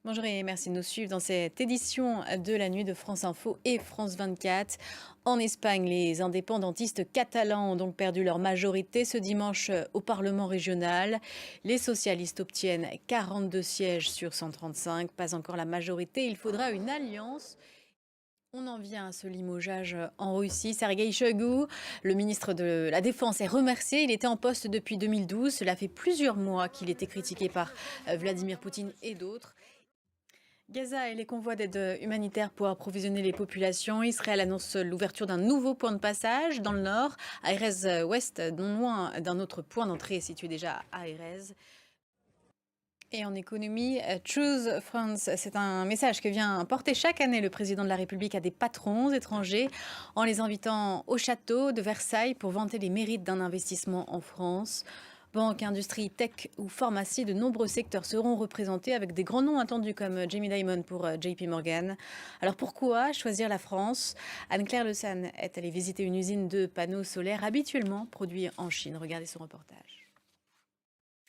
Bonjour et merci de nous suivre dans cette édition de la nuit de France Info et France 24. En Espagne, les indépendantistes catalans ont donc perdu leur majorité ce dimanche au Parlement régional. Les socialistes obtiennent 42 sièges sur 135, pas encore la majorité. Il faudra une alliance. On en vient à ce limogeage en Russie. Sergueï Shoigu, le ministre de la Défense, est remercié. Il était en poste depuis 2012. Cela fait plusieurs mois qu'il était critiqué par Vladimir Poutine et d'autres. Gaza et les convois d'aide humanitaire pour approvisionner les populations. Israël annonce l'ouverture d'un nouveau point de passage dans le nord, à Erez Ouest, non loin d'un autre point d'entrée situé déjà à Erez. Et en économie, Choose France, c'est un message que vient porter chaque année le président de la République à des patrons étrangers en les invitant au château de Versailles pour vanter les mérites d'un investissement en France. Banque, industrie, tech ou pharmacie, de nombreux secteurs seront représentés avec des grands noms attendus comme Jamie Dimon pour JP Morgan. Alors pourquoi choisir la France? Anne-Claire Le San est allée visiter une usine de panneaux solaires habituellement produits en Chine. Regardez son reportage.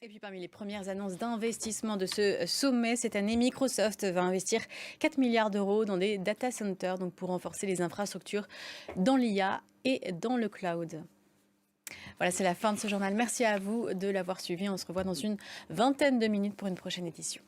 Et puis parmi les premières annonces d'investissement de ce sommet cette année, Microsoft va investir 4 milliards d'euros dans des data centers donc pour renforcer les infrastructures dans l'IA et dans le cloud. Voilà, c'est la fin de ce journal. Merci à vous de l'avoir suivi. On se revoit dans une vingtaine de minutes pour une prochaine édition.